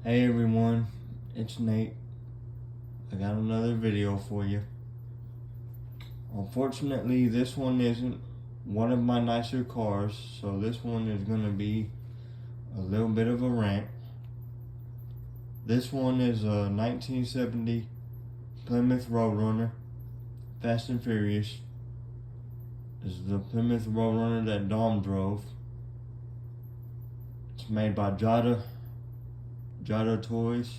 Hey everyone, it's Nate. I got another video for you. Unfortunately, this one isn't one of my nicer cars, so this one is going to be a little bit of a rant. This one is a 1970 Plymouth Roadrunner, Fast and Furious. This is the Plymouth Roadrunner that Dom drove. It's made by Jada Toys,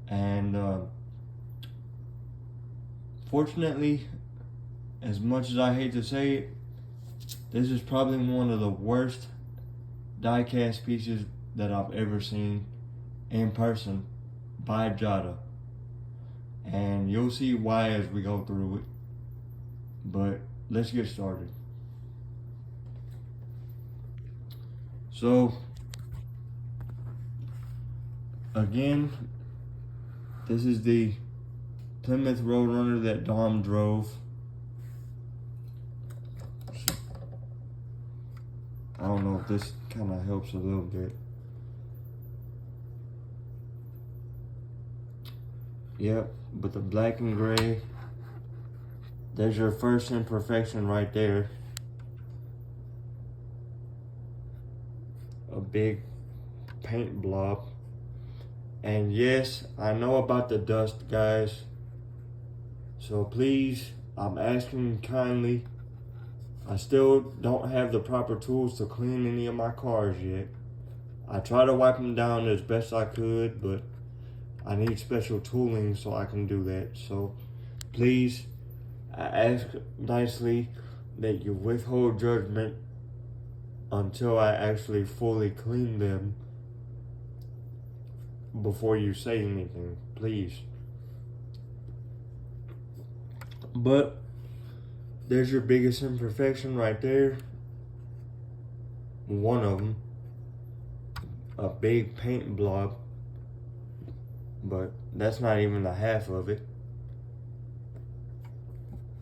and fortunately, as much as I hate to say it, this is probably one of the worst diecast pieces that I've ever seen in person by Jada, and you'll see why as we go through it. But let's get started. So again, this is the Plymouth Roadrunner that Dom drove. I don't know if this kind of helps a little bit. Yep, but the black and gray, there's your first imperfection right there. A big paint blob. And yes, I know about the dust, guys. So please, I'm asking kindly. I still don't have the proper tools to clean any of my cars yet. I try to wipe them down as best I could, but I need special tooling so I can do that. So please, I ask nicely that you withhold judgment until I actually fully clean them before you say anything, please. But there's your biggest imperfection right there. One of them, a big paint blob, but that's not even the half of it.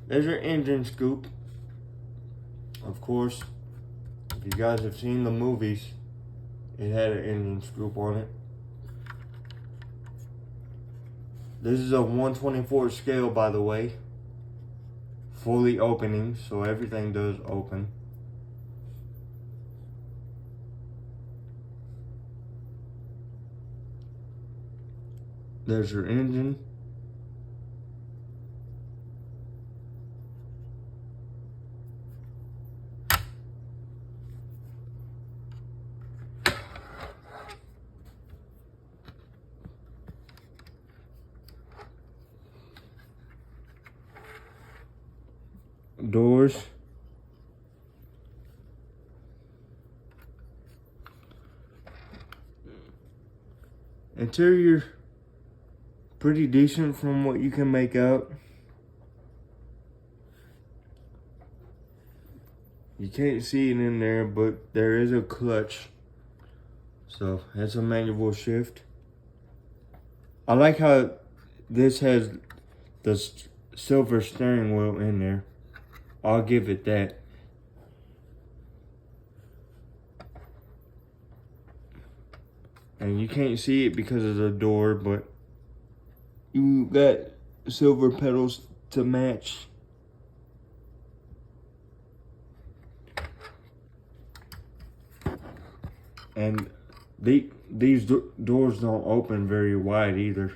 There's your engine scoop. Of course, if you guys have seen the movies, it had an engine scoop on it. This is a 1/24 scale, by the way. Fully opening, so everything does open. There's your engine. Doors. Interior, pretty decent from what you can make out. You can't see it in there, but there is a clutch. So that's a manual shift. I like how this has the silver steering wheel in there. I'll give it that. And you can't see it because of the door, but you got silver pedals to match. And these doors don't open very wide either.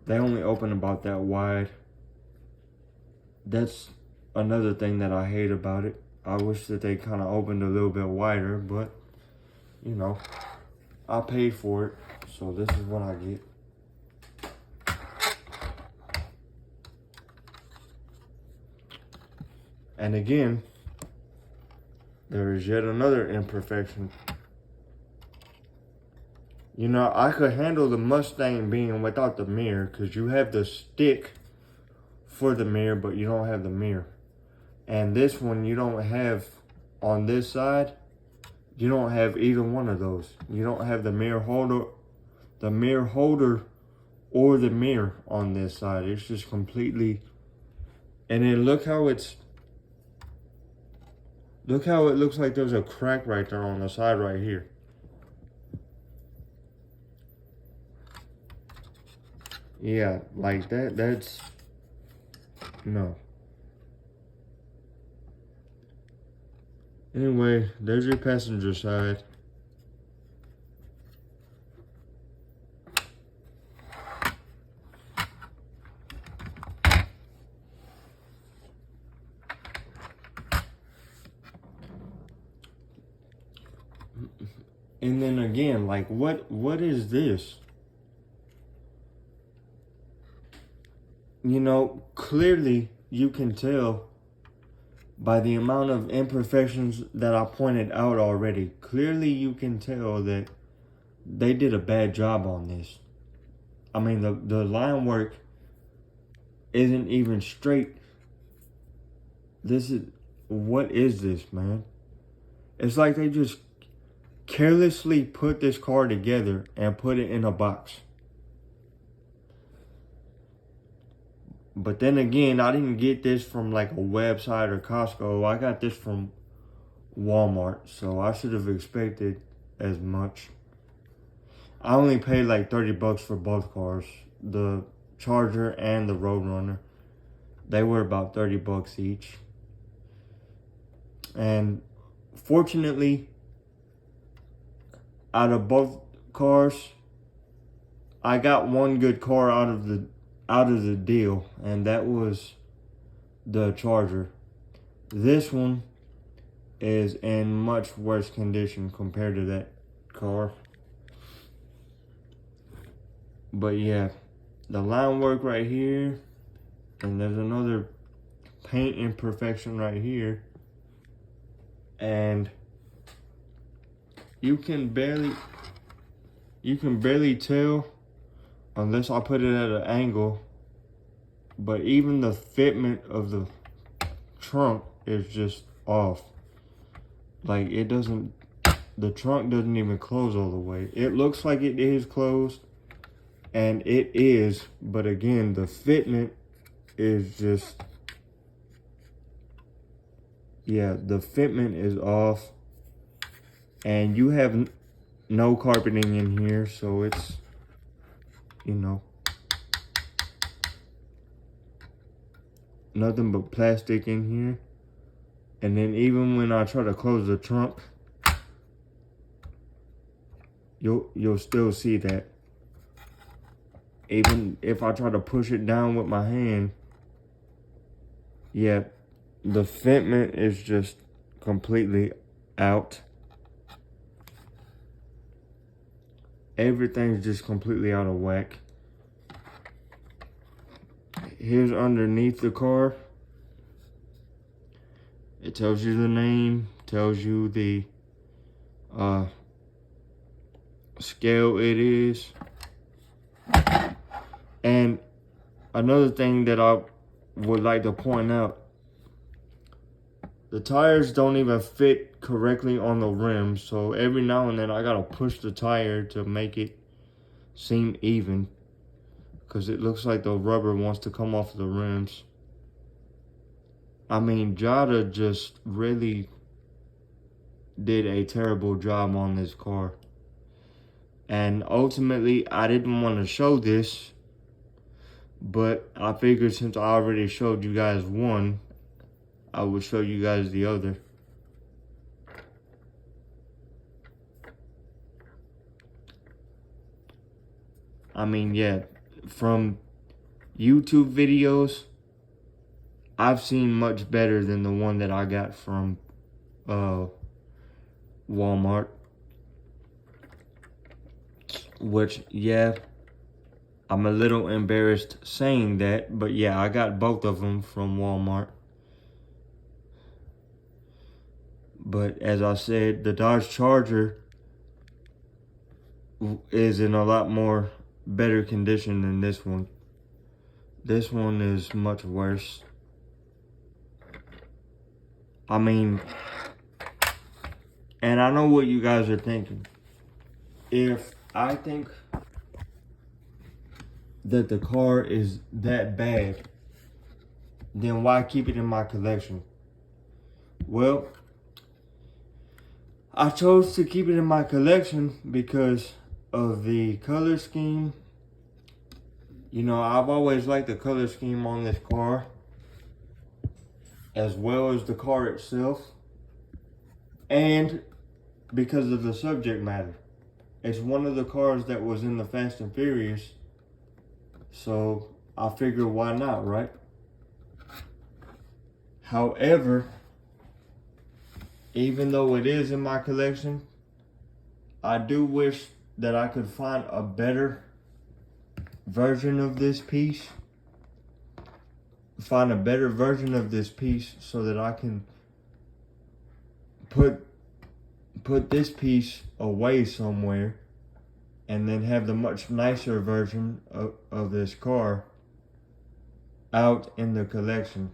They only open about that wide. That's another thing that I hate about it. I wish that they kind of opened a little bit wider, but you know, I paid for it, so this is what I get. And again, there is yet another imperfection. You know, I could handle the Mustang being without the mirror, because you have the stick for the mirror, but you don't have the mirror. And this one, you don't have, on this side, you don't have either one of those. You don't have the mirror holder or the mirror on this side. It's just completely, and then look how it looks like there's a crack right there on the side right here. Yeah, like that's, no. Anyway, there's your passenger side. And then again, like what is this? You know, clearly you can tell by the amount of imperfections that I pointed out already. Clearly you can tell that they did a bad job on this. I mean, the line work isn't even straight. What is this, man? It's like they just carelessly put this car together and put it in a box. But then again, I didn't get this from like a website or Costco. I got this from Walmart, so I should have expected as much. I only paid like 30 bucks for both cars, the Charger and the Roadrunner. They were about 30 bucks each. And fortunately, out of both cars, I got one good car out of the deal, and that was the Charger. This one is in much worse condition compared to that car. But yeah, the line work right here, and there's another paint imperfection right here, and you can barely tell unless I put it at an angle, but even the fitment of the trunk is just off. Like the trunk doesn't even close all the way. It looks like it is closed, and it is, but again, the fitment is just, yeah, the fitment is off, and you have no carpeting in here, so it's, you know, nothing but plastic in here. And then even when I try to close the trunk, you'll still see that. Even if I try to push it down with my hand, yeah, the fitment is just completely out. Everything's just completely out of whack. Here's underneath the car. It tells you the name, tells you the scale it is. And another thing that I would like to point out, the tires don't even fit correctly on the rims, so every now and then I gotta push the tire to make it seem even, because it looks like the rubber wants to come off the rims. I mean, Jada just really did a terrible job on this car. And ultimately, I didn't want to show this, but I figured since I already showed you guys one, I would show you guys the other. I mean, yeah, from YouTube videos, I've seen much better than the one that I got from Walmart. Which, yeah, I'm a little embarrassed saying that, but yeah, I got both of them from Walmart. But as I said, the Dodge Charger is in a lot more better condition than this one. This one is much worse. I mean, and I know what you guys are thinking. If I think that the car is that bad, then why keep it in my collection? Well, I chose to keep it in my collection because of the color scheme You know, I've always liked the color scheme on this car, as well as the car itself, and because of the subject matter. It's one of the cars that was in the Fast and Furious, so I figured why not, right? However, even though it is in my collection, I do wish that I could find a better version of this piece. Find a better version of this piece so that I can put this piece away somewhere and then have the much nicer version of this car out in the collection.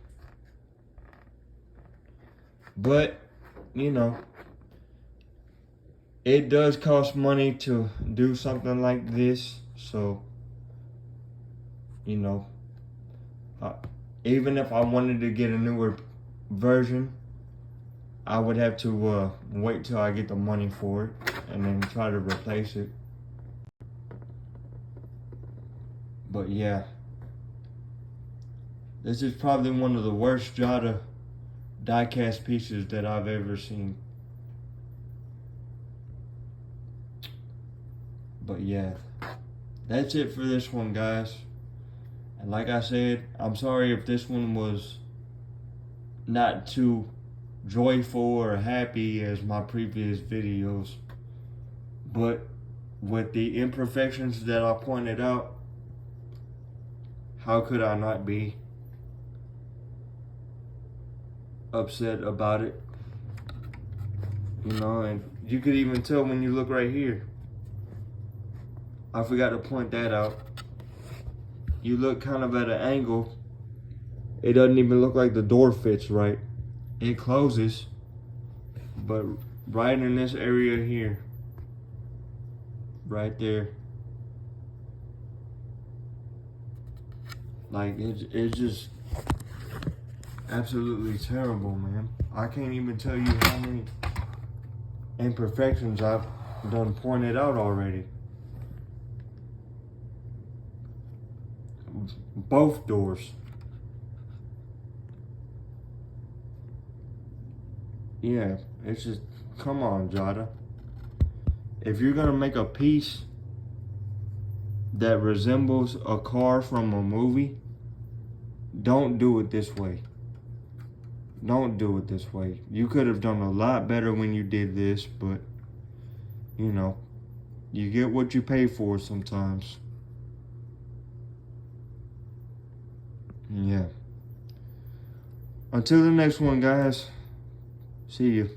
But, you know, it does cost money to do something like this, so, you know, even if I wanted to get a newer version, I would have to wait till I get the money for it and then try to replace it. But yeah, this is probably one of the worst Jada diecast pieces that I've ever seen. But yeah, that's it for this one, guys. And like I said, I'm sorry if this one was not too joyful or happy as my previous videos, but with the imperfections that I pointed out, how could I not be upset about it? You know, and you could even tell when you look right here. I forgot to point that out. You look kind of at an angle. It doesn't even look like the door fits right. It closes, but right in this area here, right there, like it's just absolutely terrible, man. I can't even tell you how many imperfections I've done pointed out already. Both doors. Yeah, it's just, come on, Jada. If you're gonna make a piece that resembles a car from a movie, don't do it this way. Don't do it this way. You could have done a lot better when you did this, but, you know, you get what you pay for sometimes. Yeah. Until the next one, guys. See you.